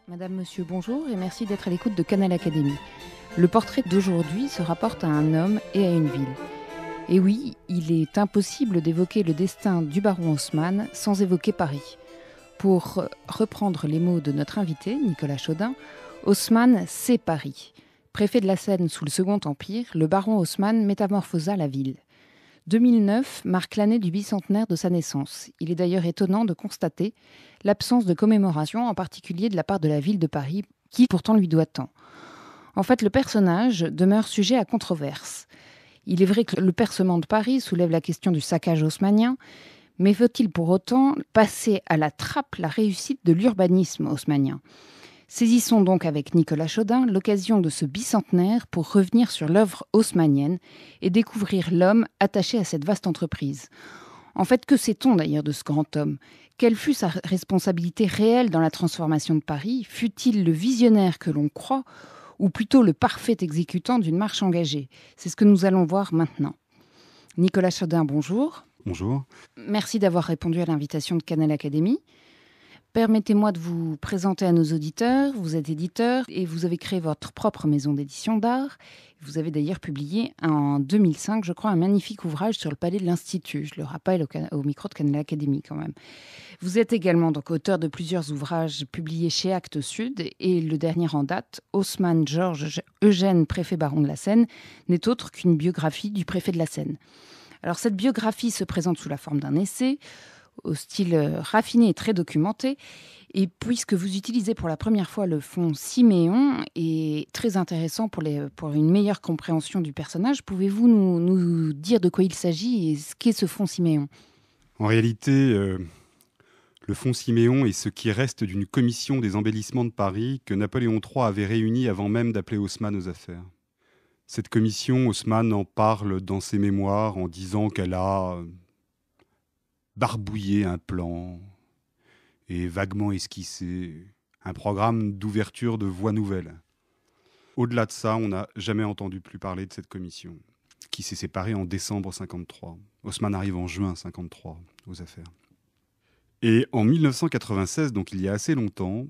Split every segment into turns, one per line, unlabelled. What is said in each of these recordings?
Madame, monsieur, bonjour et merci d'être à l'écoute de Canal Académie. Le portrait d'aujourd'hui se rapporte à un homme et à une ville. Et oui, il est impossible d'évoquer le destin du baron Haussmann sans évoquer Paris. Pour reprendre les mots de notre invité, Nicolas Chaudin, Haussmann, c'est Paris. Préfet de la Seine sous le Second Empire, le baron Haussmann métamorphosa la ville. 2009 marque l'année du bicentenaire de sa naissance. Il est d'ailleurs étonnant de constater l'absence de commémoration, en particulier de la part de la ville de Paris, qui pourtant lui doit tant. En fait, le personnage demeure sujet à controverse. Il est vrai que le percement de Paris soulève la question du saccage haussmannien, mais faut-il pour autant passer à la trappe la réussite de l'urbanisme haussmannien ? Saisissons donc avec Nicolas Chaudin l'occasion de ce bicentenaire pour revenir sur l'œuvre haussmannienne et découvrir l'homme attaché à cette vaste entreprise. En fait, que sait-on d'ailleurs de ce grand homme ? Quelle fut sa responsabilité réelle dans la transformation de Paris ? Fut-il le visionnaire que l'on croit ou plutôt le parfait exécutant d'une marche engagée ? C'est ce que nous allons voir maintenant. Nicolas Chaudin, bonjour.
Bonjour.
Merci d'avoir répondu à l'invitation de Canal Académie. Permettez-moi de vous présenter à nos auditeurs. Vous êtes éditeur et vous avez créé votre propre maison d'édition d'art. Vous avez d'ailleurs publié en 2005, je crois, un magnifique ouvrage sur le palais de l'Institut. Je le rappelle au micro de Canal Académie quand même. Vous êtes également donc auteur de plusieurs ouvrages publiés chez Actes Sud et le dernier en date, Haussmann Georges Eugène, préfet baron de la Seine, n'est autre qu'une biographie du préfet de la Seine. Alors cette biographie se présente sous la forme d'un essai, au style raffiné et très documenté. Et puisque vous utilisez pour la première fois le fonds Siméon, et très intéressant pour une meilleure compréhension du personnage, pouvez-vous nous dire de quoi il s'agit et ce qu'est ce fonds Siméon ?
En réalité, le fonds Siméon est ce qui reste d'une commission des embellissements de Paris que Napoléon III avait réunie avant même d'appeler Haussmann aux affaires. Cette commission, Haussmann en parle dans ses mémoires en disant qu'elle a barbouillé un plan et vaguement esquissé un programme d'ouverture de voies nouvelles. Au-delà de ça, on n'a jamais entendu plus parler de cette commission, qui s'est séparée en décembre 1953. Haussmann arrive en juin 1953 aux affaires. Et en 1996, donc il y a assez longtemps,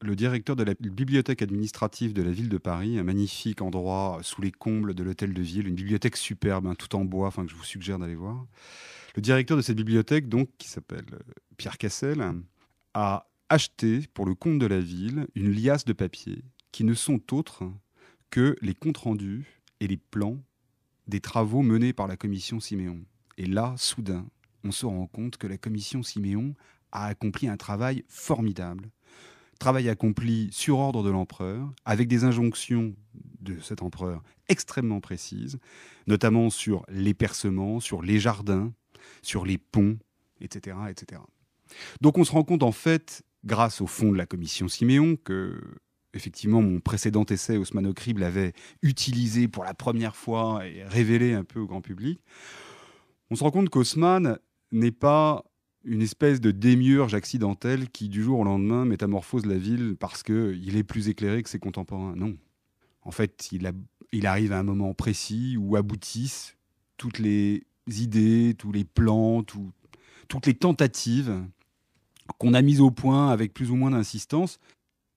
le directeur de la bibliothèque administrative de la ville de Paris, un magnifique endroit sous les combles de l'hôtel de ville, une bibliothèque superbe, tout en bois, que je vous suggère d'aller voir. Le directeur de cette bibliothèque, donc, qui s'appelle Pierre Cassel, a acheté pour le compte de la ville une liasse de papier qui ne sont autres que les comptes rendus et les plans des travaux menés par la commission Siméon. Et là, soudain, on se rend compte que la commission Siméon a accompli un travail formidable. Travail accompli sur ordre de l'empereur, avec des injonctions de cet empereur extrêmement précises, notamment sur les percements, sur les jardins, sur les ponts, etc., etc. Donc on se rend compte en fait, grâce au fond de la commission Siméon, que effectivement mon précédent essai Haussmann au crible avait utilisé pour la première fois et révélé un peu au grand public, on se rend compte qu'Haussmann n'est pas une espèce de démiurge accidentel qui, du jour au lendemain, métamorphose la ville parce qu'il est plus éclairé que ses contemporains. Non. En fait, il arrive à un moment précis où aboutissent toutes les idées, tous les plans, toutes les tentatives qu'on a mises au point avec plus ou moins d'insistance.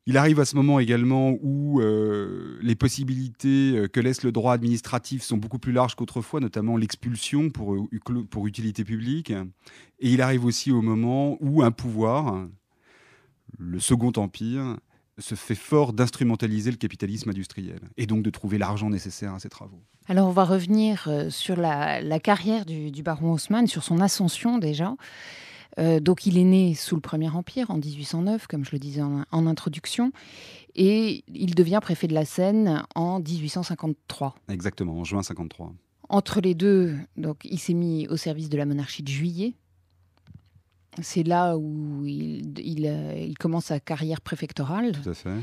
Il arrive à ce moment également où les possibilités que laisse le droit administratif sont beaucoup plus larges qu'autrefois, notamment l'expulsion pour utilité publique. Et il arrive aussi au moment où un pouvoir, le Second Empire, se fait fort d'instrumentaliser le capitalisme industriel et donc de trouver l'argent nécessaire à ses travaux.
Alors on va revenir sur la carrière du baron Haussmann, sur son ascension déjà. Donc il est né sous le Premier Empire en 1809, comme je le disais en introduction, et il devient préfet de la Seine en 1853.
Exactement, en juin 1953.
Entre les deux, donc, il s'est mis au service de la monarchie de Juillet. C'est là où il commence sa carrière préfectorale.
Tout à fait.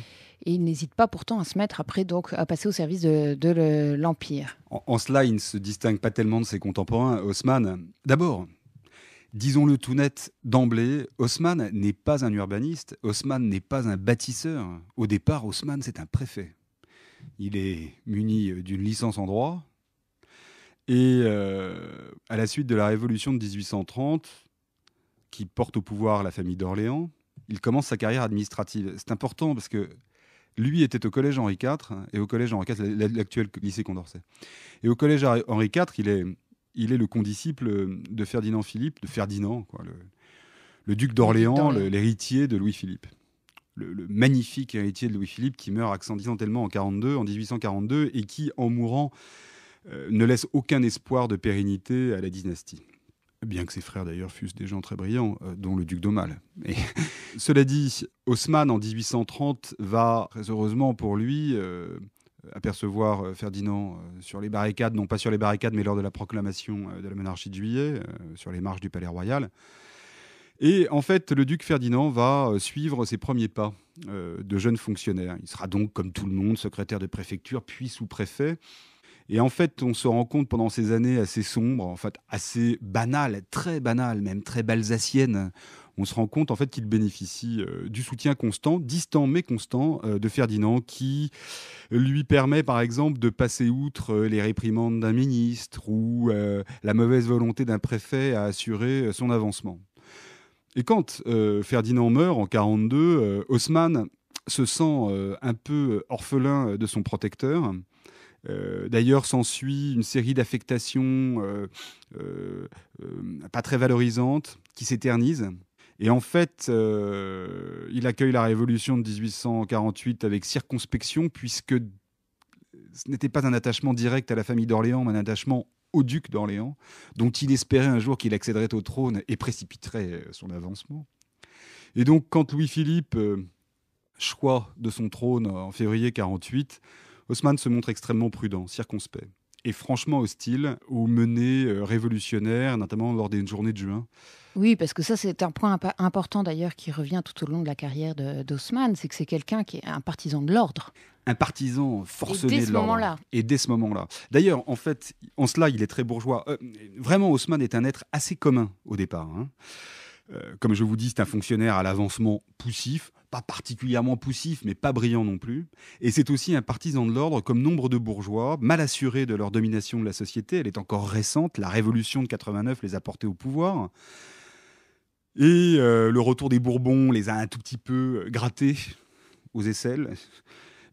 Et il n'hésite pas pourtant à se mettre après donc, à passer au service de l'Empire.
En cela, il ne se distingue pas tellement de ses contemporains. Haussmann, d'abord, disons-le tout net d'emblée, Haussmann n'est pas un urbaniste, Haussmann n'est pas un bâtisseur. Au départ, Haussmann, c'est un préfet. Il est muni d'une licence en droit. Et à la suite de la Révolution de 1830, qui porte au pouvoir la famille d'Orléans, il commence sa carrière administrative. C'est important parce que lui était au collège Henri IV, et au collège Henri IV, l'actuel lycée Condorcet. Et au collège Henri IV, il est le condisciple de Ferdinand Philippe, de Ferdinand, quoi, le duc d'Orléans, l'héritier de Louis-Philippe. Le magnifique héritier de Louis-Philippe qui meurt accidentellement en 1842, et qui, en mourant, ne laisse aucun espoir de pérennité à la dynastie. Bien que ses frères d'ailleurs fussent des gens très brillants, dont le duc d'Aumale. Et cela dit, Haussmann en 1830 va, très heureusement pour lui, apercevoir Ferdinand sur les barricades, non pas sur les barricades, mais lors de la proclamation de la monarchie de Juillet, sur les marches du Palais Royal. Et en fait, le duc Ferdinand va suivre ses premiers pas de jeune fonctionnaire. Il sera donc, comme tout le monde, secrétaire de préfecture, puis sous-préfet. Et en fait, on se rend compte pendant ces années assez sombres, en fait, assez banales, même très balsaciennes, on se rend compte en fait qu'il bénéficie du soutien constant, distant mais constant, de Ferdinand, qui lui permet par exemple de passer outre les réprimandes d'un ministre ou la mauvaise volonté d'un préfet à assurer son avancement. Et quand Ferdinand meurt en 1942, Haussmann se sent un peu orphelin de son protecteur. D'ailleurs, s'ensuit une série d'affectations pas très valorisantes qui s'éternisent. Et en fait, il accueille la Révolution de 1848 avec circonspection, puisque ce n'était pas un attachement direct à la famille d'Orléans, mais un attachement au duc d'Orléans, dont il espérait un jour qu'il accéderait au trône et précipiterait son avancement. Et donc, quand Louis-Philippe choisit de son trône en février 1948, Haussmann se montre extrêmement prudent, circonspect, et franchement hostile aux menées révolutionnaires, notamment lors des journées de juin.
Oui, parce que ça, c'est un point important d'ailleurs qui revient tout au long de la carrière d'Haussmann, c'est que c'est quelqu'un qui est un partisan de l'ordre.
Un partisan forcené de l'ordre. Et dès ce moment-là. D'ailleurs, en fait, en cela, il est très bourgeois. Vraiment, Haussmann est un être assez commun au départ. Comme je vous dis, c'est un fonctionnaire à l'avancement poussif, pas particulièrement poussif, mais pas brillant non plus. Et c'est aussi un partisan de l'ordre, comme nombre de bourgeois, mal assurés de leur domination de la société. Elle est encore récente, la Révolution de 89 les a portés au pouvoir. Et le retour des Bourbons les a un tout petit peu grattés aux aisselles.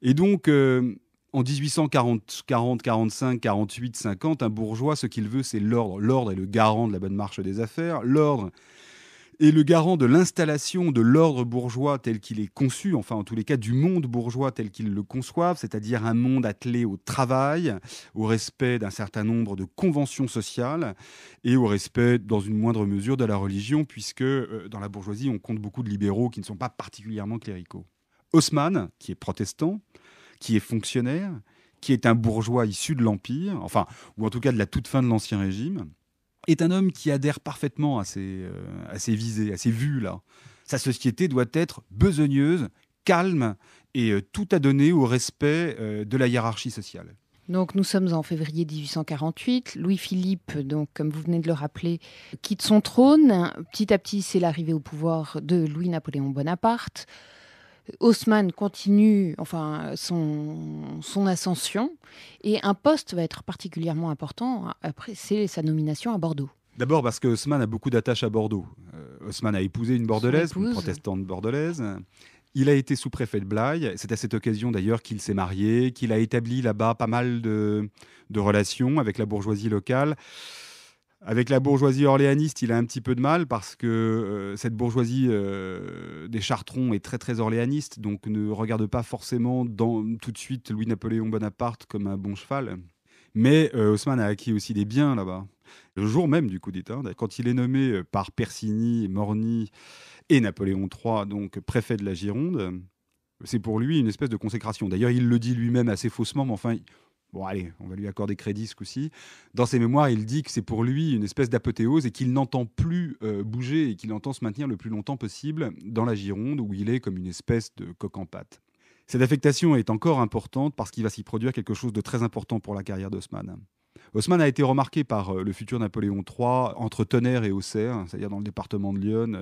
Et donc, en 1840, 45, 48, 50, un bourgeois, ce qu'il veut, c'est l'ordre. L'ordre est le garant de la bonne marche des affaires. L'ordre est le garant de l'installation de l'ordre bourgeois tel qu'il est conçu, enfin en tous les cas du monde bourgeois tel qu'il le conçoivent, c'est-à-dire un monde attelé au travail, au respect d'un certain nombre de conventions sociales et au respect, dans une moindre mesure, de la religion, puisque dans la bourgeoisie, on compte beaucoup de libéraux qui ne sont pas particulièrement cléricaux. Haussmann, qui est protestant, qui est fonctionnaire, qui est un bourgeois issu de l'Empire, enfin, ou en tout cas de la toute fin de l'Ancien Régime, est un homme qui adhère parfaitement à ces visées, à ces vues-là. Sa société doit être besogneuse, calme et tout à donner au respect de la hiérarchie sociale.
Donc nous sommes en février 1848. Louis-Philippe, donc, comme vous venez de le rappeler, quitte son trône. Petit à petit, c'est l'arrivée au pouvoir de Louis-Napoléon Bonaparte. Haussmann continue son ascension et un poste va être particulièrement important après, c'est sa nomination à Bordeaux.
D'abord parce que Haussmann a beaucoup d'attaches à Bordeaux. Haussmann a épousé une bordelaise, une protestante bordelaise. Il a été sous-préfet de Blaye. C'est à cette occasion d'ailleurs qu'il s'est marié, qu'il a établi là-bas pas mal de relations avec la bourgeoisie locale. Avec la bourgeoisie orléaniste, il a un petit peu de mal parce que cette bourgeoisie des Chartrons est très très orléaniste, donc ne regarde pas forcément tout de suite Louis-Napoléon Bonaparte comme un bon cheval. Mais Haussmann a acquis aussi des biens là-bas. Le jour même du coup d'État, quand il est nommé par Persigny, Morny et Napoléon III, donc préfet de la Gironde, c'est pour lui une espèce de consécration. D'ailleurs, il le dit lui-même assez faussement, mais enfin... Bon, allez, on va lui accorder crédit ce coup-ci. Dans ses mémoires, il dit que c'est pour lui une espèce d'apothéose et qu'il n'entend plus bouger et qu'il entend se maintenir le plus longtemps possible dans la Gironde où il est comme une espèce de coq en pâte. Cette affectation est encore importante parce qu'il va s'y produire quelque chose de très important pour la carrière d'Haussmann. Haussmann a été remarqué par le futur Napoléon III entre Tonnerre et Auxerre, c'est-à-dire dans le département de l'Yonne,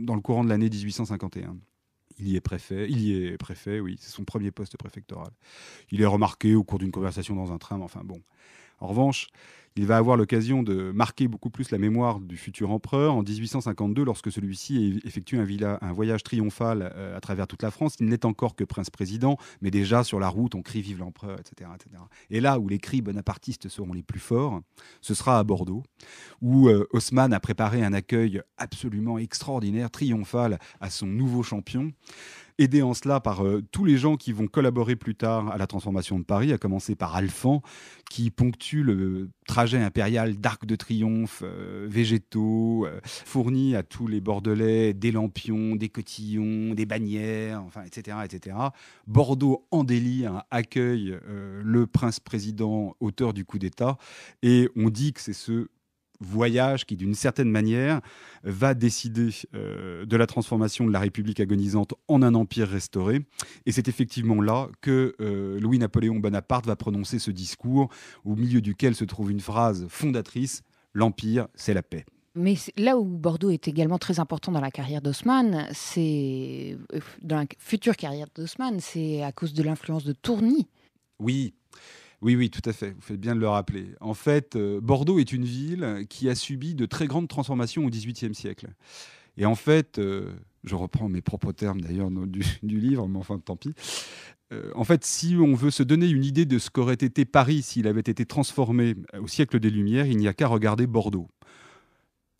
dans le courant de l'année 1851. Il y est préfet, oui, c'est son premier poste préfectoral. Il est remarqué au cours d'une conversation dans un train, mais enfin bon. En revanche, Il va avoir l'occasion de marquer beaucoup plus la mémoire du futur empereur en 1852, lorsque celui-ci effectue un voyage triomphal à travers toute la France. Il n'est encore que prince-président, mais déjà sur la route, on crie « Vive l'empereur », etc., etc. Et là où les cris bonapartistes seront les plus forts, ce sera à Bordeaux, où Haussmann a préparé un accueil absolument extraordinaire, triomphal, à son nouveau champion, aidé en cela par tous les gens qui vont collaborer plus tard à la transformation de Paris, à commencer par Alphand, qui ponctue le trajet impérial d'arcs de triomphe, végétaux, fournis à tous les Bordelais, des lampions, des cotillons, des bannières, enfin, etc., etc. Bordeaux, en délire, accueille le prince-président, auteur du coup d'État, et on dit que c'est ce voyage qui, d'une certaine manière, va décider de la transformation de la République agonisante en un empire restauré. Et c'est effectivement là que Louis-Napoléon Bonaparte va prononcer ce discours, au milieu duquel se trouve une phrase fondatrice: « L'empire, c'est la paix ».
Mais là où Bordeaux est également très important dans la carrière d'Haussmann, dans la future carrière d'Haussmann, c'est à cause de l'influence de Tourny.
Oui. Oui, tout à fait. Vous faites bien de le rappeler. En fait, Bordeaux est une ville qui a subi de très grandes transformations au XVIIIe siècle. Et en fait, je reprends mes propres termes d'ailleurs du livre, mais enfin, tant pis. En fait, si on veut se donner une idée de ce qu'aurait été Paris s'il avait été transformé au siècle des Lumières, il n'y a qu'à regarder Bordeaux.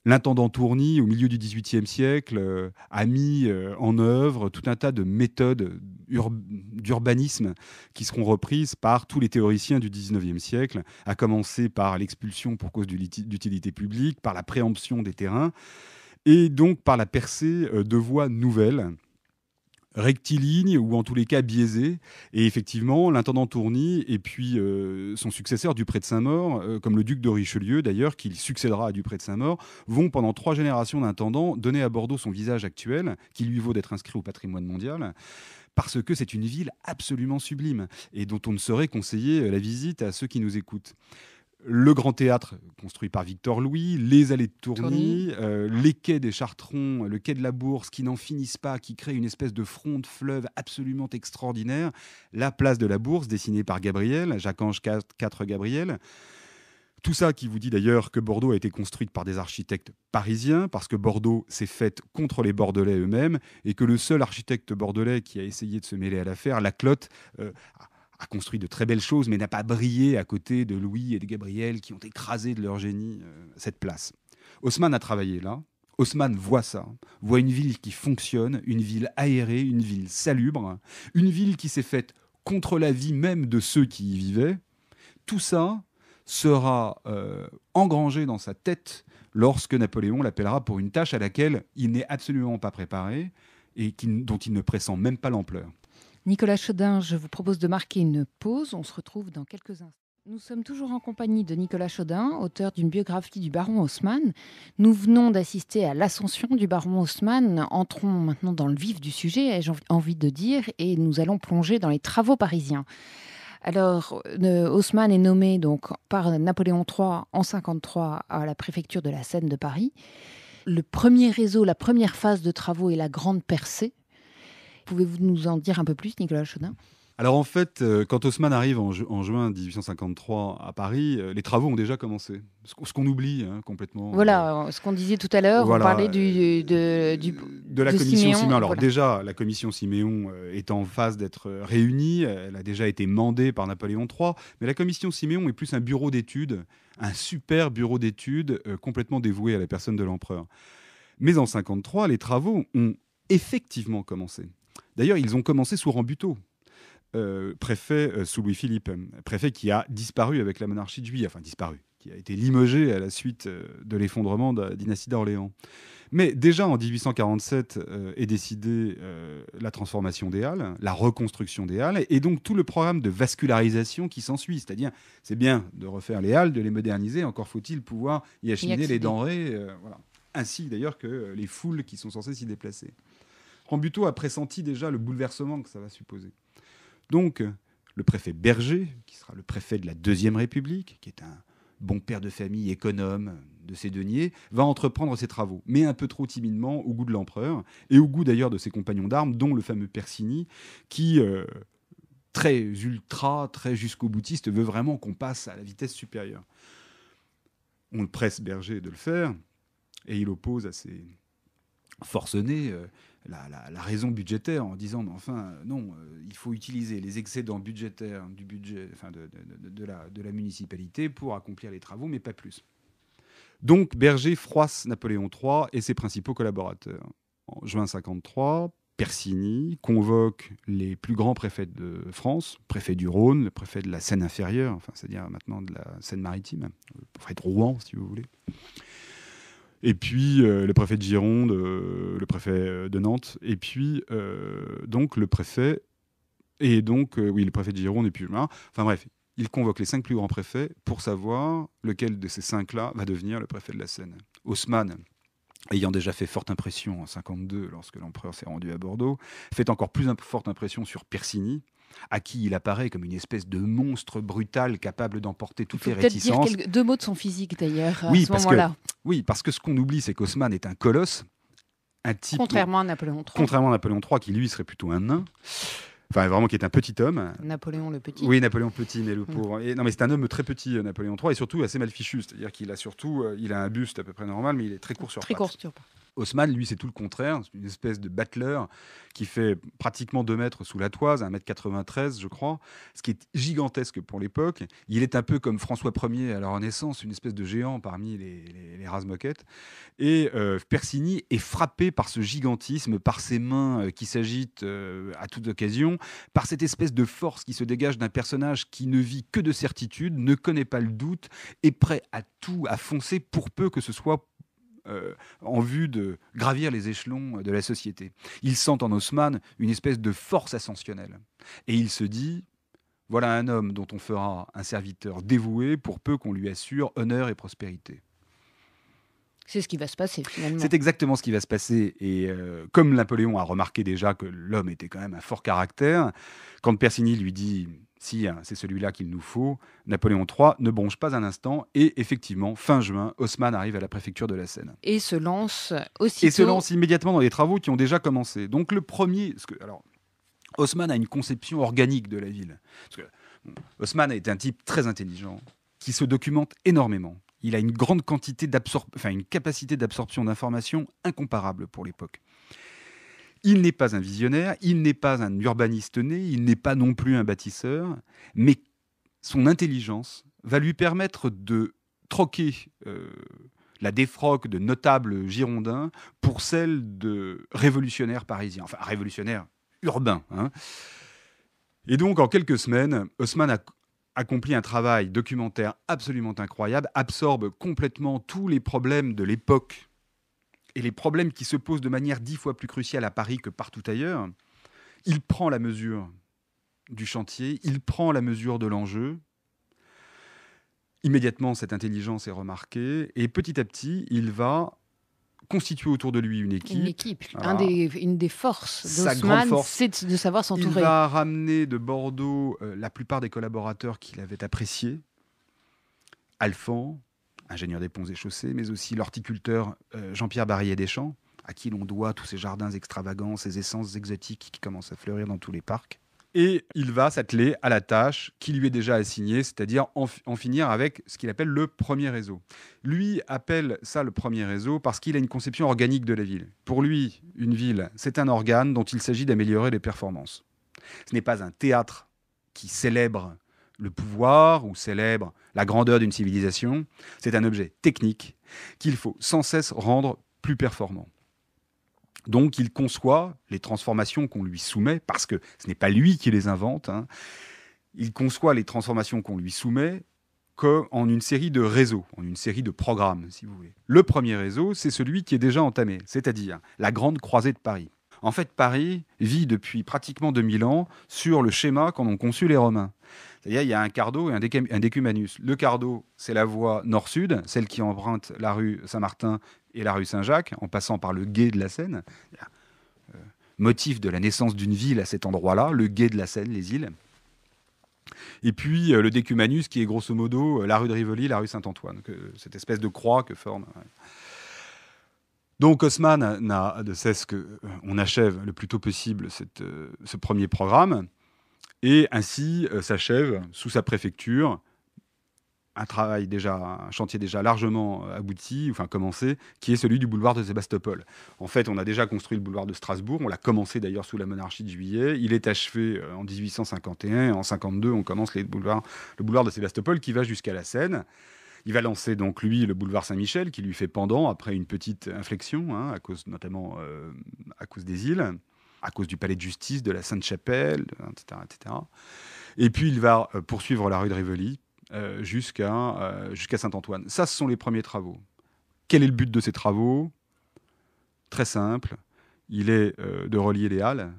L'intendant Tourny, au milieu du XVIIIe siècle, a mis en œuvre tout un tas de méthodes d'urbanisme qui seront reprises par tous les théoriciens du XIXe siècle, à commencer par l'expulsion pour cause d'utilité publique, par la préemption des terrains, et donc par la percée de voies nouvelles, rectiligne ou en tous les cas biaisé. Et effectivement, l'intendant Tourny et puis son successeur Dupré de Saint-Maur, comme le duc de Richelieu d'ailleurs, qui succédera à Dupré de Saint-Maur, vont pendant 3 générations d'intendants donner à Bordeaux son visage actuel, qui lui vaut d'être inscrit au patrimoine mondial, parce que c'est une ville absolument sublime et dont on ne saurait conseiller la visite à ceux qui nous écoutent. Le grand théâtre construit par Victor Louis, les allées de Tourny, les quais des Chartrons, le quai de la Bourse qui n'en finissent pas, qui crée une espèce de front de fleuve absolument extraordinaire, la place de la Bourse dessinée par Gabriel, Jacques-Ange IV Gabriel. Tout ça qui vous dit d'ailleurs que Bordeaux a été construite par des architectes parisiens, parce que Bordeaux s'est faite contre les Bordelais eux-mêmes, et que le seul architecte bordelais qui a essayé de se mêler à l'affaire, Laclotte, a construit de très belles choses, mais n'a pas brillé à côté de Louis et de Gabriel qui ont écrasé de leur génie cette place. Haussmann a travaillé là. Haussmann voit ça, voit une ville qui fonctionne, une ville aérée, une ville salubre, une ville qui s'est faite contre la vie même de ceux qui y vivaient. Tout ça sera engrangé dans sa tête lorsque Napoléon l'appellera pour une tâche à laquelle il n'est absolument pas préparé et dont il ne pressent même pas l'ampleur.
Nicolas Chaudin, je vous propose de marquer une pause. On se retrouve dans quelques instants. Nous sommes toujours en compagnie de Nicolas Chaudin, auteur d'une biographie du baron Haussmann. Nous venons d'assister à l'ascension du baron Haussmann. Entrons maintenant dans le vif du sujet, ai-je envie de dire, et nous allons plonger dans les travaux parisiens. Alors, Haussmann est nommé donc par Napoléon III en 1953 à la préfecture de la Seine de Paris. Le premier réseau, la première phase de travaux est la Grande Percée. Pouvez-vous nous en dire un peu plus, Nicolas Chaudin ?
Alors en fait, quand Haussmann arrive en juin 1853 à Paris, les travaux ont déjà commencé. Ce qu'on oublie complètement.
Voilà, ce qu'on disait tout à l'heure,
voilà,
on parlait
de la commission Siméon. Alors voilà. Déjà, la commission Siméon est en phase d'être réunie, elle a déjà été mandée par Napoléon III, mais la commission Siméon est plus un bureau d'études, un super bureau d'études complètement dévoué à la personne de l'empereur. Mais en 1953, les travaux ont effectivement commencé. D'ailleurs, ils ont commencé sous Rambuteau. Préfet sous Louis-Philippe, préfet qui a disparu avec la monarchie de Juillet, enfin disparu, qui a été limogé à la suite de l'effondrement de la dynastie d'Orléans. Mais déjà en 1847 est décidée la transformation des Halles, la reconstruction des Halles, et donc tout le programme de vascularisation qui s'ensuit. C'est-à-dire, c'est bien de refaire les Halles, de les moderniser, encore faut-il pouvoir y acheminer les denrées, voilà. Ainsi d'ailleurs que les foules qui sont censées s'y déplacer. Rambuteau a pressenti déjà le bouleversement que ça va supposer. Donc, le préfet Berger, qui sera le préfet de la Deuxième République, qui est un bon père de famille économe de ses deniers, va entreprendre ses travaux, mais un peu trop timidement au goût de l'empereur, et au goût d'ailleurs de ses compagnons d'armes, dont le fameux Persigny, qui, très jusqu'au boutiste, veut vraiment qu'on passe à la vitesse supérieure. On le presse Berger de le faire, et il oppose assez forcené la raison budgétaire en disant mais enfin non, il faut utiliser les excédents budgétaires du budget, enfin de la municipalité pour accomplir les travaux, mais pas plus. Donc Berger froisse Napoléon III et ses principaux collaborateurs. En juin 53, Persigny convoque les plus grands préfets de France, le préfet du Rhône, le préfet de la Seine-Inférieure, enfin c'est-à-dire maintenant de la Seine-Maritime, le préfet de Rouen si vous voulez. Et puis le préfet de Gironde, le préfet de Nantes, et puis donc le préfet, et donc oui, le préfet de Gironde, et puis enfin bref, il convoque les 5 plus grands préfets pour savoir lequel de ces 5-là va devenir le préfet de la Seine. Haussmann, ayant déjà fait forte impression en 1952 lorsque l'empereur s'est rendu à Bordeaux, fait encore plus forte impression sur Persigny, à qui il apparaît comme une espèce de monstre brutal capable d'emporter toutes les réticences.
Peut-être dire deux mots de son physique d'ailleurs à
oui,
ce moment-là.
Oui, parce que ce qu'on oublie, c'est qu'Haussmann est un colosse, un type...
Contrairement à Napoléon III.
Contrairement à Napoléon III, qui lui serait plutôt un nain. Enfin, vraiment, qui est un petit homme.
Napoléon le Petit.
Oui, Napoléon Petit, mais le pauvre. Et, non, mais c'est un homme très petit, Napoléon III, et surtout assez mal fichu. C'est-à-dire qu'il a surtout... il a un buste à peu près normal, mais il est très court sur pattes. Très court sur pattes. Haussmann, lui, c'est tout le contraire. C'est une espèce de battleur qui fait pratiquement 2 mètres sous la toise, 1,93 m, je crois, ce qui est gigantesque pour l'époque. Il est un peu comme François Ier à la Renaissance, une espèce de géant parmi les rase-moquettes. Et Persigny est frappé par ce gigantisme, par ses mains qui s'agitent à toute occasion, par cette espèce de force qui se dégage d'un personnage qui ne vit que de certitude, ne connaît pas le doute, est prêt à tout, à foncer pour peu que ce soit en vue de gravir les échelons de la société. Il sent en Haussmann une espèce de force ascensionnelle. Et il se dit, voilà un homme dont on fera un serviteur dévoué pour peu qu'on lui assure honneur et prospérité.
C'est ce qui va se passer finalement.
C'est exactement ce qui va se passer. Et comme Napoléon a remarqué déjà que l'homme était quand même un fort caractère, quand Persigny lui dit « si c'est celui-là qu'il nous faut », Napoléon III ne bronche pas un instant. Et effectivement, fin juin, Haussmann arrive à la préfecture de la Seine.
Et se lance aussitôt...
Et se lance immédiatement dans les travaux qui ont déjà commencé. Donc le premier... Alors, Haussmann a une conception organique de la ville. Parce que, Haussmann est un type très intelligent, qui se documente énormément. Il a une grande quantité une capacité d'absorption d'informations incomparable pour l'époque. Il n'est pas un visionnaire, il n'est pas un urbaniste né, il n'est pas non plus un bâtisseur, mais son intelligence va lui permettre de troquer la défroque de notables girondins pour celle de révolutionnaires parisiens, enfin révolutionnaires urbains. Hein. Et donc, en quelques semaines, Haussmann accomplit un travail documentaire absolument incroyable, absorbe complètement tous les problèmes de l'époque et les problèmes qui se posent de manière 10 fois plus cruciale à Paris que partout ailleurs. Il prend la mesure du chantier, il prend la mesure de l'enjeu. Immédiatement, cette intelligence est remarquée et petit à petit, il va constituer autour de lui une équipe.
Une équipe. Une des forces d'Haussmann, c'est de savoir s'entourer.
Il va ramener de Bordeaux la plupart des collaborateurs qu'il avait appréciés. Alphand, ingénieur des ponts et chaussées, mais aussi l'horticulteur Jean-Pierre Barillet-Deschamps, à qui l'on doit tous ces jardins extravagants, ces essences exotiques qui commencent à fleurir dans tous les parcs. Et il va s'atteler à la tâche qui lui est déjà assignée, c'est-à-dire en finir avec ce qu'il appelle le premier réseau. Lui appelle ça le premier réseau parce qu'il a une conception organique de la ville. Pour lui, une ville, c'est un organe dont il s'agit d'améliorer les performances. Ce n'est pas un théâtre qui célèbre le pouvoir ou célèbre la grandeur d'une civilisation. C'est un objet technique qu'il faut sans cesse rendre plus performant. Donc, il conçoit les transformations qu'on lui soumet, parce que ce n'est pas lui qui les invente. Hein. Il conçoit les transformations qu'on lui soumet en une série de réseaux, en une série de programmes, si vous voulez. Le premier réseau, c'est celui qui est déjà entamé, c'est-à-dire la Grande Croisée de Paris. En fait, Paris vit depuis pratiquement 2000 ans sur le schéma qu'en ont conçu les Romains. C'est-à-dire, il y a un cardo et un décumanus. Le cardo, c'est la voie nord-sud, celle qui emprunte la rue Saint-Martin et la rue Saint-Jacques, en passant par le gué de la Seine. Motif de la naissance d'une ville à cet endroit-là, le gué de la Seine, les îles. Et puis le décumanus, qui est grosso modo la rue de Rivoli, la rue Saint-Antoine, cette espèce de croix que forme... Donc Haussmann n'a de cesse qu'on achève le plus tôt possible ce premier programme, et ainsi s'achève, sous sa préfecture, un chantier déjà largement abouti, enfin commencé, qui est celui du boulevard de Sébastopol. En fait, on a déjà construit le boulevard de Strasbourg, on l'a commencé d'ailleurs sous la monarchie de Juillet, il est achevé en 1851, et en 52 on commence le boulevard de Sébastopol qui va jusqu'à la Seine. Il va lancer donc lui le boulevard Saint-Michel qui lui fait pendant après une petite inflexion, à cause notamment à cause des îles, à cause du palais de justice, de la Sainte-Chapelle, etc., etc. Et puis il va poursuivre la rue de Rivoli jusqu'à Saint-Antoine. Ça, ce sont les premiers travaux. Quel est le but de ces travaux ? Très simple. Il est de relier les Halles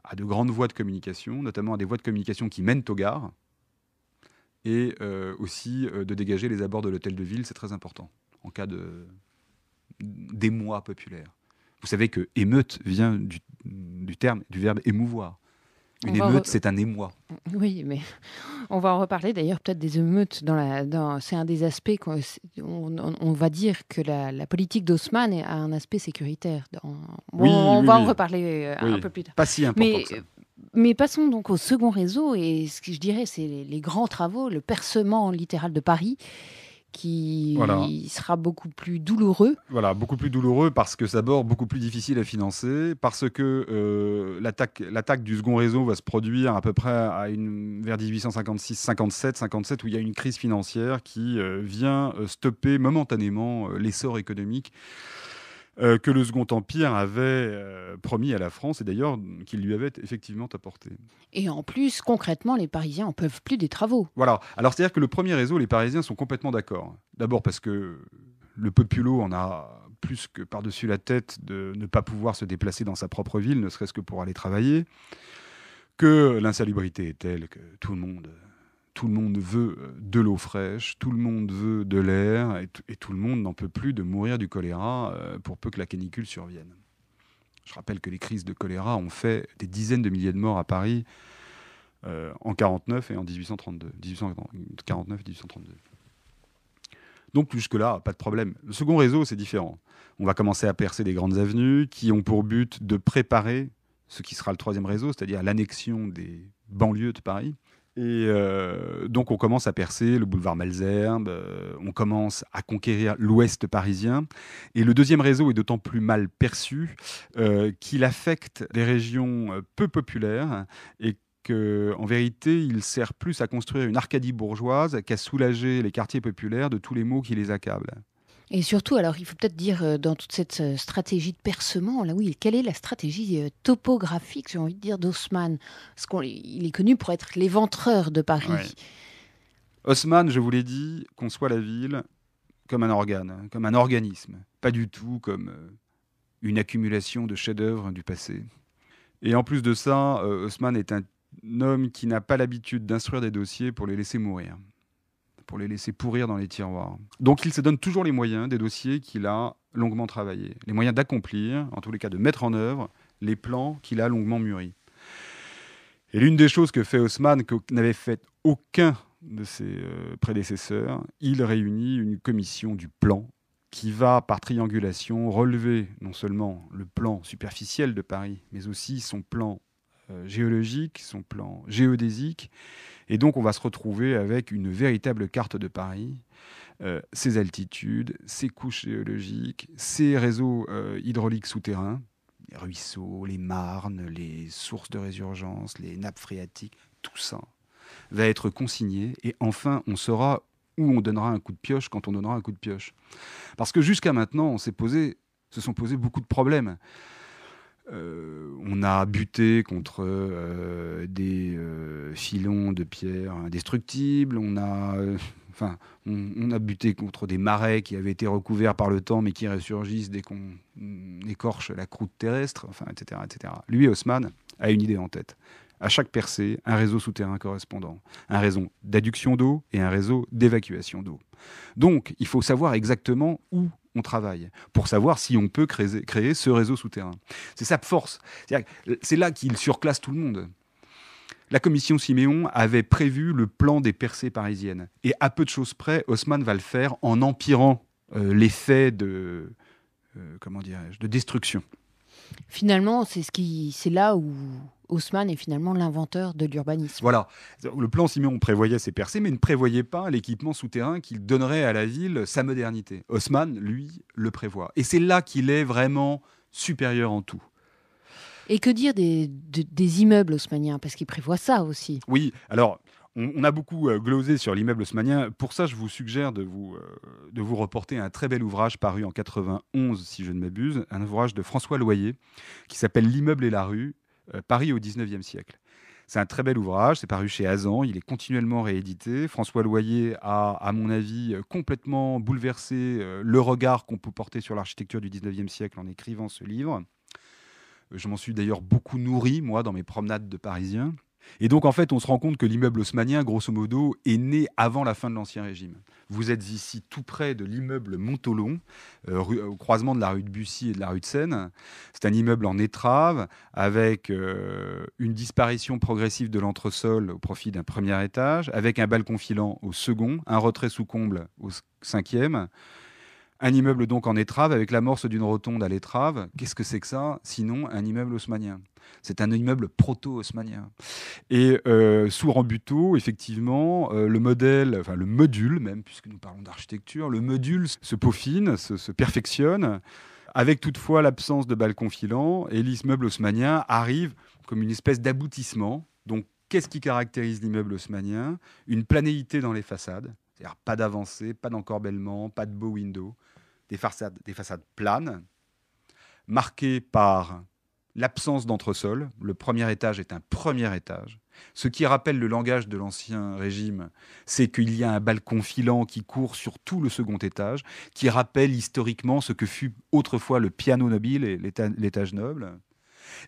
à de grandes voies de communication, notamment à des voies de communication qui mènent aux gares, et aussi de dégager les abords de l'hôtel de ville, c'est très important, en cas d'émoi populaire. Vous savez que émeute vient du verbe émouvoir. Une émeute, c'est un émoi.
Oui, mais on va en reparler d'ailleurs peut-être des émeutes. C'est un des aspects on va dire que la politique d'Haussmann a un aspect sécuritaire. On va en reparler un peu plus tard.
Pas si important que ça.
Mais passons donc au second réseau, et ce que je dirais, c'est les grands travaux, le percement littéral de Paris, qui sera beaucoup plus douloureux.
Voilà, beaucoup plus douloureux parce que c'est d'abord beaucoup plus difficile à financer, parce que l'attaque du second réseau va se produire à peu près vers 1856, 57, où il y a une crise financière qui vient stopper momentanément l'essor économique que le Second Empire avait promis à la France, et d'ailleurs qu'il lui avait effectivement apporté.
Et en plus, concrètement, les Parisiens n'en peuvent plus des travaux.
Voilà. Alors, c'est-à-dire que le premier réseau, les Parisiens sont complètement d'accord. D'abord parce que le populo en a plus que par-dessus la tête de ne pas pouvoir se déplacer dans sa propre ville, ne serait-ce que pour aller travailler, que l'insalubrité est telle que tout le monde veut de l'eau fraîche, tout le monde veut de l'air, et tout le monde n'en peut plus de mourir du choléra pour peu que la canicule survienne. Je rappelle que les crises de choléra ont fait des dizaines de milliers de morts à Paris en 1949 et en 1832. 1849 et 1832. Donc jusque-là, pas de problème. Le second réseau, c'est différent. On va commencer à percer des grandes avenues qui ont pour but de préparer ce qui sera le troisième réseau, c'est-à-dire l'annexion des banlieues de Paris. Et donc on commence à percer le boulevard Malesherbes, on commence à conquérir l'ouest parisien. Et le deuxième réseau est d'autant plus mal perçu qu'il affecte des régions peu populaires et qu'en vérité, il sert plus à construire une Arcadie bourgeoise qu'à soulager les quartiers populaires de tous les maux qui les accablent.
Et surtout, alors, il faut peut-être dire, dans toute cette stratégie de percement, là, oui, quelle est la stratégie topographique, j'ai envie de dire, d'Haussmann ? Parce qu'il est connu pour être l'éventreur de Paris. Ouais.
Haussmann, je vous l'ai dit, conçoit la ville comme un organe, comme un organisme, pas du tout comme une accumulation de chefs-d'œuvre du passé. Et en plus de ça, Haussmann est un homme qui n'a pas l'habitude d'instruire des dossiers pour les laisser mourir, pour les laisser pourrir dans les tiroirs. Donc il se donne toujours les moyens des dossiers qu'il a longuement travaillés, les moyens d'accomplir, en tous les cas de mettre en œuvre, les plans qu'il a longuement mûris. Et l'une des choses que fait Haussmann, que n'avait fait aucun de ses prédécesseurs, il réunit une commission du plan qui va, par triangulation, relever non seulement le plan superficiel de Paris, mais aussi son plan géologique, son plan géodésique. Et donc, on va se retrouver avec une véritable carte de Paris, ses altitudes, ses couches géologiques, ses réseaux hydrauliques souterrains, les ruisseaux, les marnes, les sources de résurgence, les nappes phréatiques, tout ça va être consigné. Et enfin, on saura où on donnera un coup de pioche quand on donnera un coup de pioche. Parce que jusqu'à maintenant, se sont posés beaucoup de problèmes. On a buté contre des filons de pierre indestructibles, on a buté contre des marais qui avaient été recouverts par le temps mais qui ressurgissent dès qu'on écorche la croûte terrestre, etc., etc. Lui, Haussmann, a une idée en tête. À chaque percée, un réseau souterrain correspondant, un réseau d'adduction d'eau et un réseau d'évacuation d'eau. Donc, il faut savoir exactement où on travaille pour savoir si on peut créer ce réseau souterrain. C'est sa force. C'est là qu'il surclasse tout le monde. La commission Siméon avait prévu le plan des percées parisiennes. Et à peu de choses près, Haussmann va le faire en empirant l'effet de destruction.
Finalement, c'est là où Haussmann est finalement l'inventeur de l'urbanisme.
Voilà. Le plan Siméon prévoyait ces percées, mais ne prévoyait pas l'équipement souterrain qui donnerait à la ville sa modernité. Haussmann, lui, le prévoit. Et c'est là qu'il est vraiment supérieur en tout.
Et que dire des immeubles haussmanniens? Parce qu'il prévoit ça aussi.
Oui, alors, on a beaucoup glosé sur l'immeuble haussmannien. Pour ça, je vous suggère de vous reporter à un très bel ouvrage paru en 91, si je ne m'abuse, un ouvrage de François Loyer, qui s'appelle L'immeuble et la rue, Paris au XIXe siècle. C'est un très bel ouvrage, c'est paru chez Azan, il est continuellement réédité. François Loyer a, à mon avis, complètement bouleversé le regard qu'on peut porter sur l'architecture du XIXe siècle en écrivant ce livre. Je m'en suis d'ailleurs beaucoup nourri, moi, dans mes promenades de Parisiens. Et donc, en fait, on se rend compte que l'immeuble haussmannien, grosso modo, est né avant la fin de l'Ancien Régime. Vous êtes ici tout près de l'immeuble Montolon, au croisement de la rue de Bussy et de la rue de Seine. C'est un immeuble en étrave, avec une disparition progressive de l'entresol au profit d'un premier étage, avec un balcon filant au second, un retrait sous comble au cinquième. Un immeuble donc en étrave, avec l'amorce d'une rotonde à l'étrave. Qu'est-ce que c'est que ça, sinon un immeuble haussmannien? C'est un immeuble proto-haussmannien. Et sous Rambuteau, effectivement, le modèle, enfin le module même, puisque nous parlons d'architecture, le module se peaufine, se perfectionne, avec toutefois l'absence de balcon filant, et l'immeuble haussmannien arrive comme une espèce d'aboutissement. Donc, qu'est-ce qui caractérise l'immeuble haussmannien? Une planéité dans les façades, c'est-à-dire pas d'avancée, pas d'encorbellement, pas de beau window, des façades planes, marquées par l'absence d'entresol. Le premier étage est un premier étage. Ce qui rappelle le langage de l'Ancien Régime, c'est qu'il y a un balcon filant qui court sur tout le second étage, qui rappelle historiquement ce que fut autrefois le piano nobile et l'étage noble.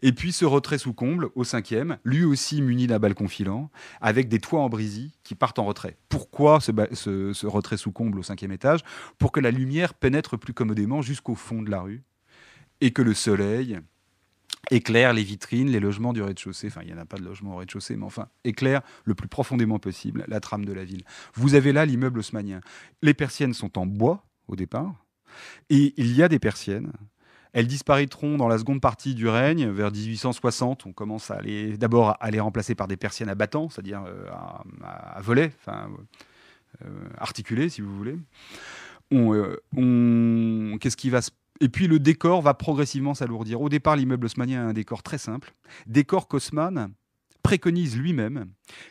Et puis ce retrait sous comble au cinquième, lui aussi muni d'un balcon filant, avec des toits en brésis qui partent en retrait. Pourquoi ce retrait sous comble au cinquième étage? Pour que la lumière pénètre plus commodément jusqu'au fond de la rue et que le soleil éclaire les vitrines, les logements du rez-de-chaussée. Enfin, il n'y en a pas de logement au rez-de-chaussée, mais enfin, éclaire le plus profondément possible la trame de la ville. Vous avez là l'immeuble haussmannien. Les persiennes sont en bois au départ, et il y a des persiennes. Elles disparaîtront dans la seconde partie du règne, vers 1860. On commence d'abord à les remplacer par des persiennes à battants, c'est-à-dire à volets, enfin, articulées, si vous voulez. Qu'est-ce qui va se... Et puis le décor va progressivement s'alourdir. Au départ, l'immeuble haussmannien a un décor très simple, décor qu'Haussmann préconise lui-même,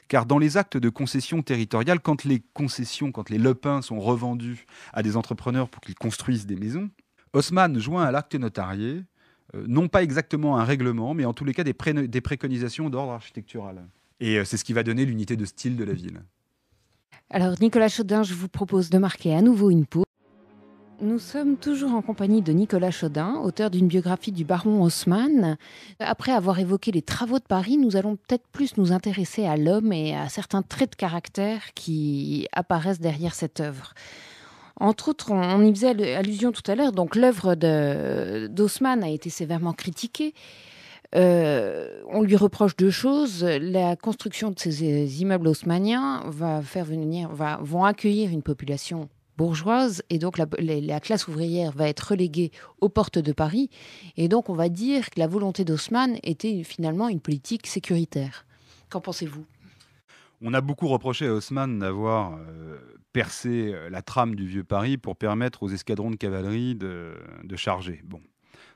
car dans les actes de concession territoriale, quand les lopins sont revendus à des entrepreneurs pour qu'ils construisent des maisons, Haussmann joint à l'acte notarié, non pas exactement un règlement, mais en tous les cas des préconisations d'ordre architectural. Et c'est ce qui va donner l'unité de style de la ville.
Alors Nicolas Chaudin, je vous propose de marquer à nouveau une pause. Nous sommes toujours en compagnie de Nicolas Chaudin, auteur d'une biographie du baron Haussmann. Après avoir évoqué les travaux de Paris, nous allons peut-être plus nous intéresser à l'homme et à certains traits de caractère qui apparaissent derrière cette œuvre. Entre autres, on y faisait allusion tout à l'heure, donc l'œuvre d'Haussmann a été sévèrement critiquée. On lui reproche deux choses. La construction de ces immeubles haussmanniens vont accueillir une population bourgeoise, et donc la classe ouvrière va être reléguée aux portes de Paris. Et donc, on va dire que la volonté d'Haussmann était finalement une politique sécuritaire. Qu'en pensez-vous ?
On a beaucoup reproché à Haussmann d'avoir percé la trame du vieux Paris pour permettre aux escadrons de cavalerie de charger. Bon.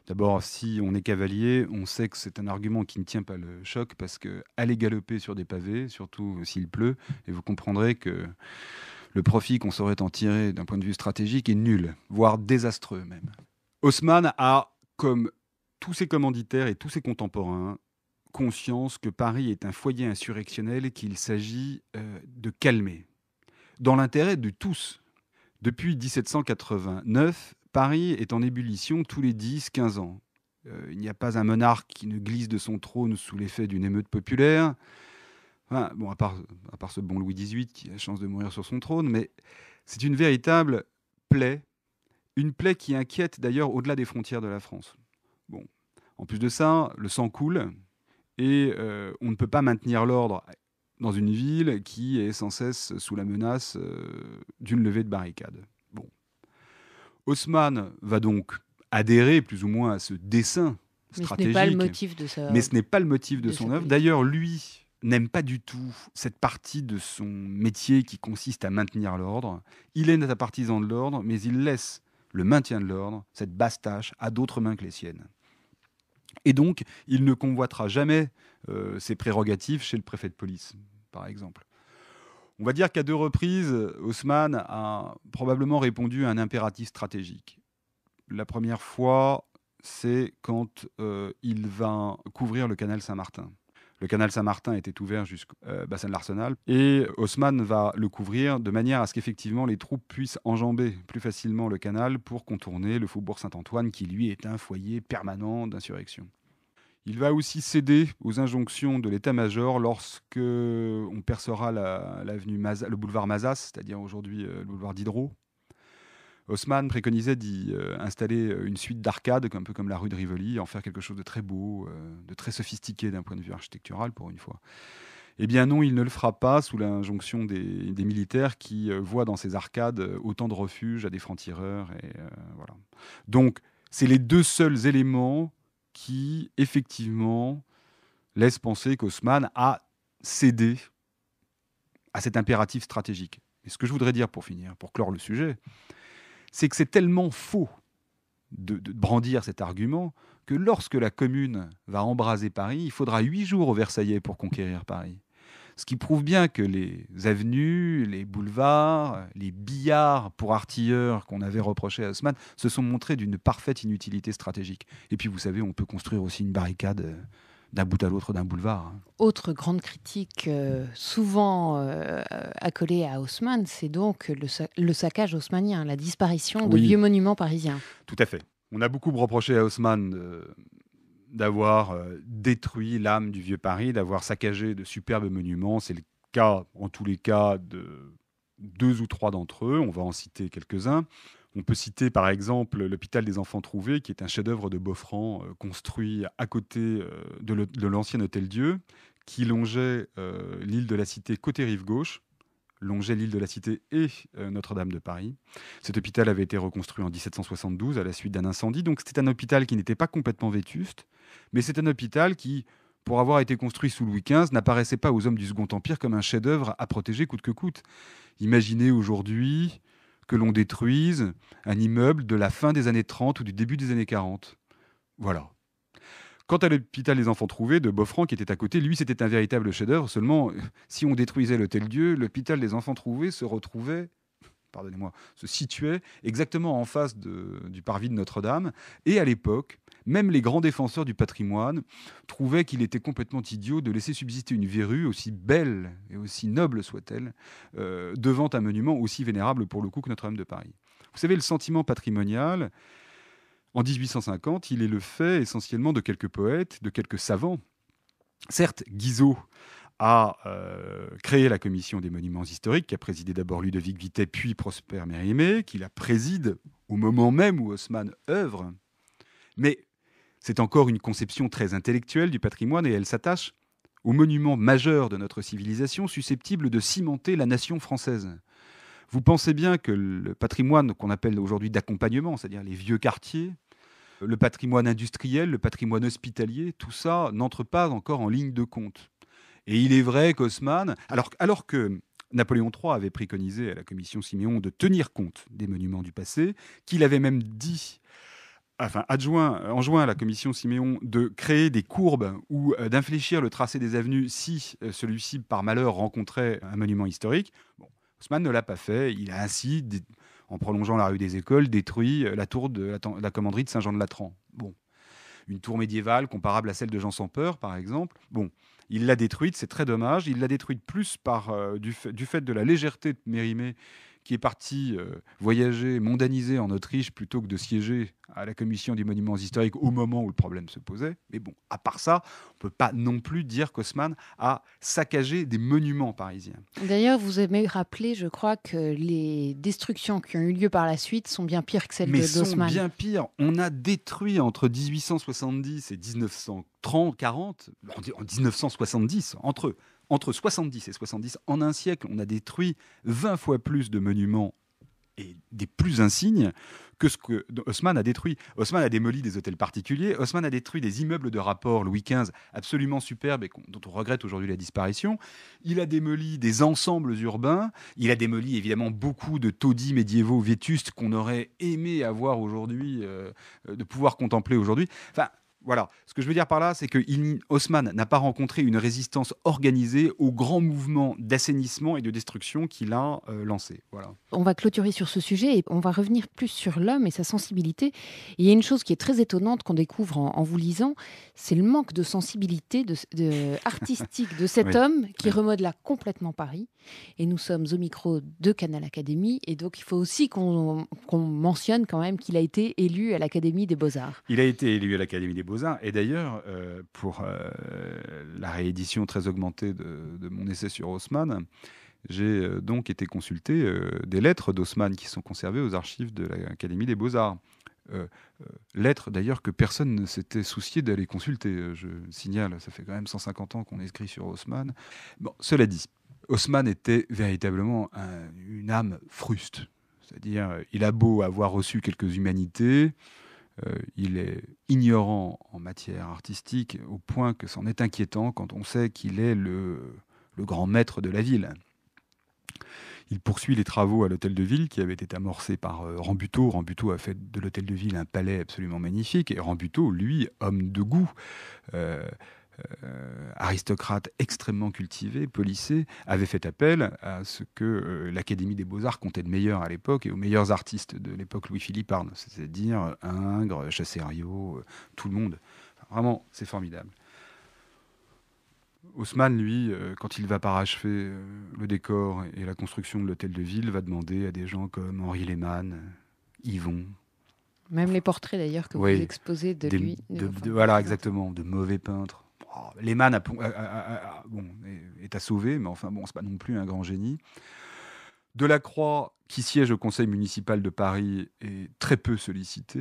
D'abord, si on est cavalier, on sait que c'est un argument qui ne tient pas le choc, parce que aller galoper sur des pavés, surtout s'il pleut, et vous comprendrez que le profit qu'on saurait en tirer d'un point de vue stratégique est nul, voire désastreux même. Haussmann a, comme tous ses commanditaires et tous ses contemporains, conscience que Paris est un foyer insurrectionnel qu'il s'agit de calmer, dans l'intérêt de tous. Depuis 1789, Paris est en ébullition tous les 10-15 ans. Il n'y a pas un monarque qui ne glisse de son trône sous l'effet d'une émeute populaire. Enfin, bon, à part ce bon Louis XVIII qui a la chance de mourir sur son trône, mais c'est une véritable plaie, une plaie qui inquiète d'ailleurs au-delà des frontières de la France. Bon, en plus de ça, le sang coule et on ne peut pas maintenir l'ordre dans une ville qui est sans cesse sous la menace d'une levée de barricades. Bon. Haussmann va donc adhérer plus ou moins à ce dessein stratégique.
Mais ce n'est pas le motif de
Mais ce n'est pas le motif de
de
son
sa
œuvre.
politique.
D'ailleurs, lui n'aime pas du tout cette partie de son métier qui consiste à maintenir l'ordre. Il est un partisan de l'ordre, mais il laisse le maintien de l'ordre, cette basse tâche, à d'autres mains que les siennes. Et donc, il ne convoitera jamais ses prérogatives chez le préfet de police, par exemple. On va dire qu'à 2 reprises, Haussmann a probablement répondu à un impératif stratégique. La première fois, c'est quand il va couvrir le canal Saint-Martin. Le canal Saint-Martin était ouvert jusqu'au bassin de l'Arsenal et Haussmann va le couvrir de manière à ce qu'effectivement les troupes puissent enjamber plus facilement le canal pour contourner le faubourg Saint-Antoine qui lui est un foyer permanent d'insurrection. Il va aussi céder aux injonctions de l'état-major lorsque on percera le boulevard Mazas, c'est-à-dire aujourd'hui le boulevard Diderot. Haussmann préconisait d'y installer une suite d'arcades, un peu comme la rue de Rivoli, en faire quelque chose de très beau, de très sophistiqué d'un point de vue architectural, pour une fois. Eh bien non, il ne le fera pas sous l'injonction des militaires qui voient dans ces arcades autant de refuges à des francs-tireurs. Voilà. Donc, c'est les 2 seuls éléments qui, effectivement, laissent penser qu'Haussmann a cédé à cet impératif stratégique. Et ce que je voudrais dire pour finir, pour clore le sujet, c'est que c'est tellement faux de brandir cet argument que lorsque la Commune va embraser Paris, il faudra 8 jours aux Versaillais pour conquérir Paris. Ce qui prouve bien que les avenues, les boulevards, les billards pour artilleurs qu'on avait reprochés à Haussmann se sont montrés d'une parfaite inutilité stratégique. Et puis vous savez, on peut construire aussi une barricade d'un bout à l'autre d'un boulevard.
Autre grande critique souvent accolée à Haussmann, c'est donc le saccage haussmannien, la disparition de vieux monuments parisiens.
Tout à fait. On a beaucoup reproché à Haussmann d'avoir détruit l'âme du vieux Paris, d'avoir saccagé de superbes monuments. C'est le cas, en tous les cas, de 2 ou 3 d'entre eux. On va en citer quelques-uns. On peut citer par exemple l'hôpital des Enfants Trouvés, qui est un chef-d'œuvre de Beaufranc construit à côté de l'ancien Hôtel-Dieu, qui longeait l'île de la Cité côté rive gauche, longeait l'île de la Cité et Notre-Dame de Paris. Cet hôpital avait été reconstruit en 1772 à la suite d'un incendie. Donc c'était un hôpital qui n'était pas complètement vétuste, mais c'est un hôpital qui, pour avoir été construit sous Louis XV, n'apparaissait pas aux hommes du Second Empire comme un chef-d'œuvre à protéger coûte que coûte. Imaginez aujourd'hui que l'on détruise un immeuble de la fin des années 30 ou du début des années 40. Voilà. Quant à l'hôpital des Enfants Trouvés de Beaufranc, qui était à côté, lui, c'était un véritable chef-d'œuvre. Seulement, si on détruisait l'Hôtel-Dieu, l'hôpital des Enfants Trouvés se situait exactement en face du parvis de Notre-Dame. Et à l'époque, même les grands défenseurs du patrimoine trouvaient qu'il était complètement idiot de laisser subsister une verrue, aussi belle et aussi noble soit-elle, devant un monument aussi vénérable pour le coup que Notre-Dame de Paris. Vous savez, le sentiment patrimonial, en 1850, il est le fait essentiellement de quelques poètes, de quelques savants. Certes, Guizot a créé la commission des monuments historiques, qui a présidé d'abord Ludovic Vitet, puis Prosper Mérimée, qui la préside au moment même où Haussmann œuvre. Mais c'est encore une conception très intellectuelle du patrimoine et elle s'attache aux monuments majeurs de notre civilisation susceptibles de cimenter la nation française. Vous pensez bien que le patrimoine qu'on appelle aujourd'hui d'accompagnement, c'est-à-dire les vieux quartiers, le patrimoine industriel, le patrimoine hospitalier, tout ça n'entre pas encore en ligne de compte. Et il est vrai qu'Haussmann, alors que Napoléon III avait préconisé à la commission Siméon de tenir compte des monuments du passé, qu'il avait même enjoint à la commission Siméon de créer des courbes ou d'infléchir le tracé des avenues si celui-ci, par malheur, rencontrait un monument historique. Bon, Haussmann ne l'a pas fait. Il a ainsi, en prolongeant la rue des Écoles, détruit la tour de la commanderie de Saint-Jean-de-Latran. Bon, une tour médiévale comparable à celle de Jean sans Peur, par exemple. Bon, il l'a détruite, c'est très dommage. Il l'a détruite plus du fait de la légèreté de Mérimée, qui est parti voyager, mondaniser en Autriche plutôt que de siéger à la commission des monuments historiques au moment où le problème se posait. Mais bon, à part ça, on ne peut pas non plus dire qu'Haussmann a saccagé des monuments parisiens.
D'ailleurs, vous aimez rappeler, je crois, que les destructions qui ont eu lieu par la suite sont bien pires que celles d'Haussmann.
Mais sont bien pires. On a détruit entre 1870 et 1930-40, en 1970, entre 70 et 70, en un siècle, on a détruit 20 fois plus de monuments et des plus insignes que ce que Haussmann a détruit. Haussmann a démoli des hôtels particuliers, Haussmann a détruit des immeubles de rapport Louis XV absolument superbes et dont on regrette aujourd'hui la disparition. Il a démoli des ensembles urbains, il a démoli évidemment beaucoup de taudis médiévaux vétustes qu'on aurait aimé avoir aujourd'hui, de pouvoir contempler aujourd'hui. Enfin, voilà. Ce que je veux dire par là, c'est que Haussmann n'a pas rencontré une résistance organisée au grand mouvement d'assainissement et de destruction qu'il a lancé. Voilà.
On va clôturer sur ce sujet et on va revenir plus sur l'homme et sa sensibilité. Et il y a une chose qui est très étonnante qu'on découvre en vous lisant, c'est le manque de sensibilité artistique de cet homme qui remodela complètement Paris. Et nous sommes au micro de Canal Académie. Et donc, il faut aussi qu'on mentionne quand même qu'il a été élu à l'Académie des Beaux-Arts.
Il a été élu à l'Académie des Beaux-Arts. Et d'ailleurs, pour la réédition très augmentée de mon essai sur Haussmann, j'ai donc été consulter des lettres d'Haussmann qui sont conservées aux archives de l'Académie des Beaux-Arts. Lettres d'ailleurs que personne ne s'était soucié d'aller consulter. Je signale, ça fait quand même 150 ans qu'on écrit sur Haussmann. Bon, cela dit, Haussmann était véritablement une âme fruste. C'est-à-dire, il a beau avoir reçu quelques humanités, il est ignorant en matière artistique au point que c'en est inquiétant quand on sait qu'il est le grand maître de la ville. Il poursuit les travaux à l'hôtel de ville qui avaient été amorcés par Rambuteau. Rambuteau a fait de l'hôtel de ville un palais absolument magnifique. Et Rambuteau, lui, homme de goût, aristocrate extrêmement cultivé, policé, avait fait appel à ce que l'Académie des Beaux-Arts comptait de meilleurs à l'époque et aux meilleurs artistes de l'époque Louis-Philippe-Arne, c'est-à-dire Ingres, Chassériau, tout le monde. Enfin, vraiment, c'est formidable. Haussmann, lui, quand il va parachever le décor et la construction de l'hôtel de ville, va demander à des gens comme Henri Lehmann, Yvon.
Même les portraits d'ailleurs que vous exposez de lui.
Voilà, exactement, de mauvais peintres. Oh, Lehmann est à sauver, mais enfin, bon, c'est pas non plus un grand génie. Delacroix, qui siège au conseil municipal de Paris, est très peu sollicité.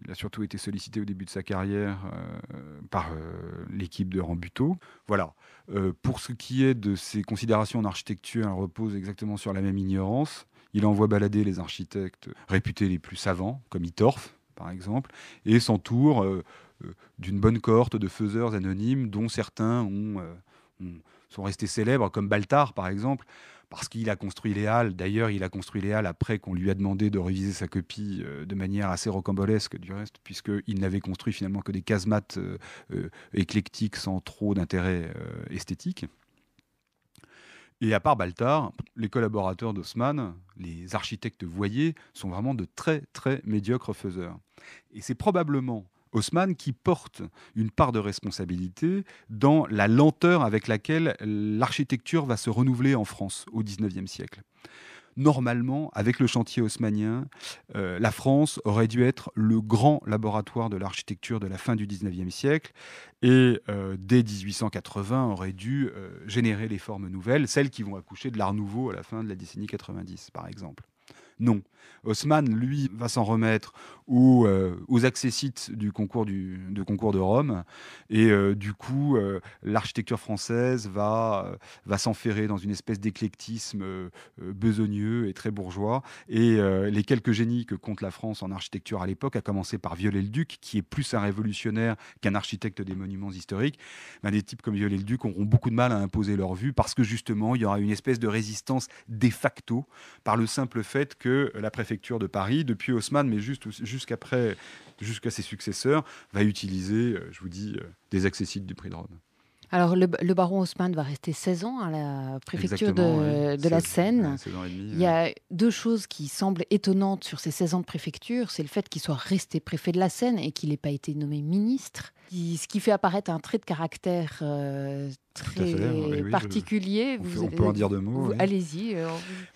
Il a surtout été sollicité au début de sa carrière par l'équipe de Rambuteau. Voilà. Pour ce qui est de ses considérations en architecture, elle repose exactement sur la même ignorance. Il envoie balader les architectes réputés les plus savants, comme Hittorf, par exemple, et s'entoure d'une bonne cohorte de faiseurs anonymes, dont certains sont restés célèbres, comme Baltard, par exemple, parce qu'il a construit les Halles. D'ailleurs, il a construit les Halles après qu'on lui a demandé de réviser sa copie de manière assez rocambolesque, du reste, puisqu'il n'avait construit finalement que des casemates éclectiques sans trop d'intérêt esthétique. Et à part Baltard, les collaborateurs d'Haussmann, les architectes voyés, sont vraiment de très, très médiocres faiseurs. Et c'est probablement Haussmann qui porte une part de responsabilité dans la lenteur avec laquelle l'architecture va se renouveler en France au XIXe siècle. Normalement, avec le chantier haussmannien, la France aurait dû être le grand laboratoire de l'architecture de la fin du XIXe siècle et dès 1880 aurait dû générer les formes nouvelles, celles qui vont accoucher de l'Art nouveau à la fin de la décennie 90, par exemple. Non. Haussmann, lui, va s'en remettre aux accessites du concours de Rome. Et du coup, l'architecture française va s'enferrer dans une espèce d'éclectisme besogneux et très bourgeois. Et les quelques génies que compte la France en architecture à l'époque, à commencer par Viollet-le-Duc, qui est plus un révolutionnaire qu'un architecte des monuments historiques, des types comme Viollet-le-Duc auront beaucoup de mal à imposer leur vue parce que justement, il y aura une espèce de résistance de facto par le simple fait que la préfecture de Paris, depuis Haussmann, mais jusqu'à ses successeurs, va utiliser, je vous dis, des accessites du prix de Rome.
Alors, le baron Haussmann va rester 16 ans à la préfecture de la Seine. Il y a deux choses qui semblent étonnantes sur ces 16 ans de préfecture. C'est le fait qu'il soit resté préfet de la Seine et qu'il n'ait pas été nommé ministre. Ce qui fait apparaître un trait de caractère très particulier.
On peut en dire deux mots.
Allez-y.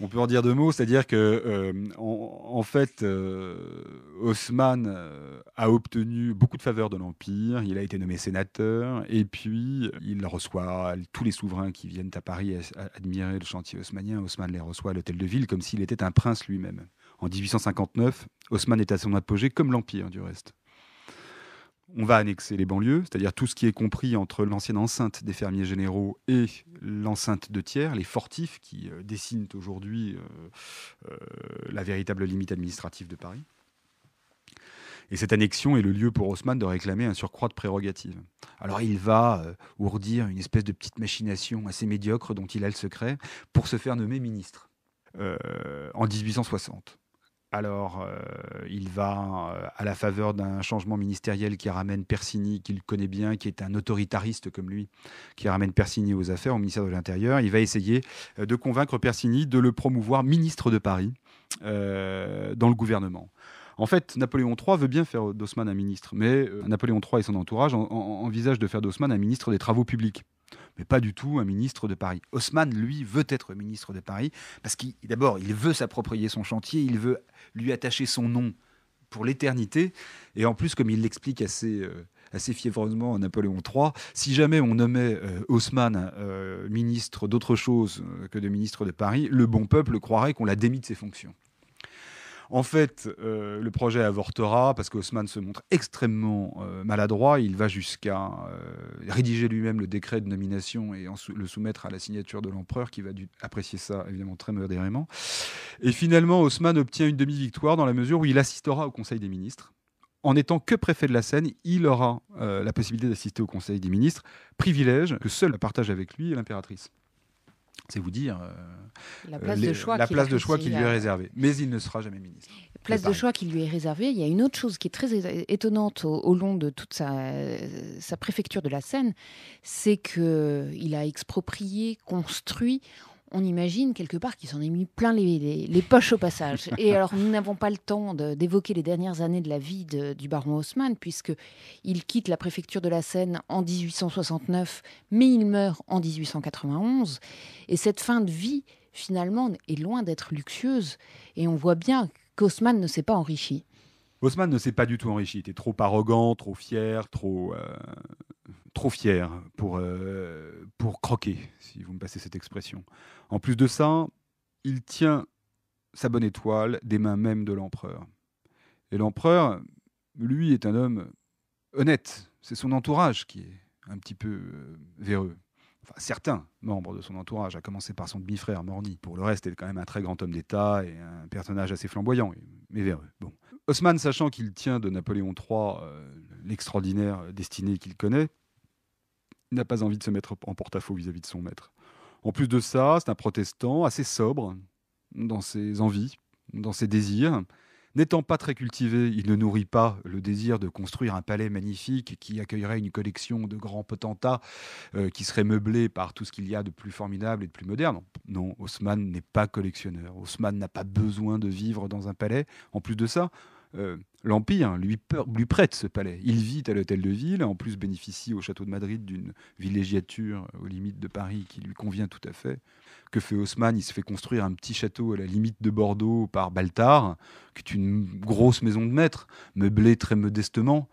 On peut en dire deux mots, c'est-à-dire que en fait, Haussmann a obtenu beaucoup de faveurs de l'Empire. Il a été nommé sénateur et puis il reçoit tous les souverains qui viennent à Paris admirer le chantier haussmannien. Haussmann les reçoit à l'hôtel de ville comme s'il était un prince lui-même. En 1859, Haussmann est à son apogée, comme l'Empire du reste. On va annexer les banlieues, c'est-à-dire tout ce qui est compris entre l'ancienne enceinte des fermiers généraux et l'enceinte de Thiers, les fortifs qui dessinent aujourd'hui la véritable limite administrative de Paris. Et cette annexion est le lieu pour Haussmann de réclamer un surcroît de prérogatives. Alors il va ourdir une espèce de petite machination assez médiocre dont il a le secret pour se faire nommer ministre en 1860. Alors, il va, à la faveur d'un changement ministériel qui ramène Persigny, qu'il connaît bien, qui est un autoritariste comme lui, qui ramène Persigny aux affaires, au ministère de l'Intérieur. Il va essayer de convaincre Persigny de le promouvoir ministre de Paris dans le gouvernement. En fait, Napoléon III veut bien faire d'Haussmann un ministre, mais Napoléon III et son entourage envisagent de faire d'Haussmann un ministre des Travaux publics, mais pas du tout un ministre de Paris. Haussmann, lui, veut être ministre de Paris parce d'abord, il veut s'approprier son chantier, il veut lui attacher son nom pour l'éternité. Et en plus, comme il l'explique assez fiévreusement à Napoléon III, si jamais on nommait Haussmann ministre d'autre chose que de ministre de Paris, le bon peuple croirait qu'on l'a démis de ses fonctions. En fait, le projet avortera parce qu'Haussmann se montre extrêmement maladroit. Il va jusqu'à rédiger lui-même le décret de nomination et le soumettre à la signature de l'empereur, qui va apprécier ça évidemment très modérément. Et finalement, Haussmann obtient une demi-victoire dans la mesure où il assistera au Conseil des ministres. En n'étant que préfet de la Seine, il aura la possibilité d'assister au Conseil des ministres, privilège que seule partage avec lui l'impératrice. C'est vous dire
la place de choix
qui lui est réservée. Mais il ne sera jamais ministre.
Place de choix qui lui est réservée. Il y a une autre chose qui est très étonnante au long de toute sa préfecture de la Seine, c'est qu'il a exproprié, construit. On imagine quelque part qu'il s'en est mis plein les poches au passage. Et alors, nous n'avons pas le temps d'évoquer les dernières années de la vie du baron Haussmann, puisqu'il quitte la préfecture de la Seine en 1869, mais il meurt en 1891. Et cette fin de vie, finalement, est loin d'être luxueuse. Et on voit bien qu'Haussmann ne s'est pas enrichi.
Haussmann ne s'est pas du tout enrichi. Il était trop arrogant, trop fier, trop fier pour croquer, si vous me passez cette expression. En plus de ça, il tient sa bonne étoile des mains même de l'empereur. Et l'empereur, lui, est un homme honnête. C'est son entourage qui est un petit peu véreux. Enfin, certains membres de son entourage, à commencer par son demi-frère Morny. Pour le reste, il est quand même un très grand homme d'État et un personnage assez flamboyant, mais véreux. Bon. Haussmann, sachant qu'il tient de Napoléon III l'extraordinaire destinée qu'il connaît, n'a pas envie de se mettre en porte-à-faux vis-à-vis de son maître. En plus de ça, c'est un protestant assez sobre dans ses envies, dans ses désirs. N'étant pas très cultivé, il ne nourrit pas le désir de construire un palais magnifique qui accueillerait une collection de grands potentats qui serait meublé par tout ce qu'il y a de plus formidable et de plus moderne. Non, Haussmann n'est pas collectionneur. Haussmann n'a pas besoin de vivre dans un palais. En plus de ça, l'Empire lui prête ce palais. Il vit à l'hôtel de ville, en plus bénéficie au château de Madrid d'une villégiature aux limites de Paris qui lui convient tout à fait. Que fait Haussmann ? Il se fait construire un petit château à la limite de Bordeaux par Baltard, qui est une grosse maison de maître, meublée très modestement,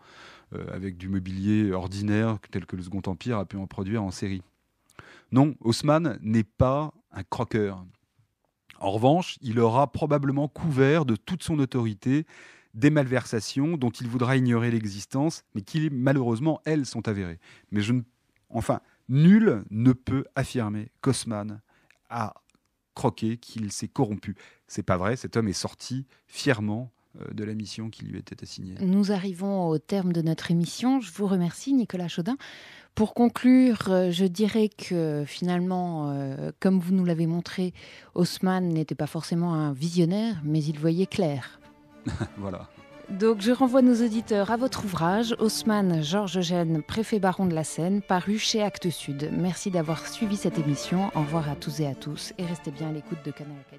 avec du mobilier ordinaire tel que le Second Empire a pu en produire en série. Non, Haussmann n'est pas un croqueur. En revanche, il aura probablement couvert de toute son autorité des malversations dont il voudra ignorer l'existence, mais qui, malheureusement, elles, sont avérées. Mais nul ne peut affirmer qu'Haussmann a croqué, qu'il s'est corrompu. C'est pas vrai, cet homme est sorti fièrement de la mission qui lui était assignée.
Nous arrivons au terme de notre émission. Je vous remercie, Nicolas Chaudin. Pour conclure, je dirais que finalement, comme vous nous l'avez montré, Haussmann n'était pas forcément un visionnaire, mais il voyait clair.
Voilà.
Donc je renvoie nos auditeurs à votre ouvrage, Haussmann, Georges Eugène, préfet baron de la Seine, paru chez Actes Sud. Merci d'avoir suivi cette émission. Au revoir à tous et à tous et restez bien à l'écoute de Canal Académie.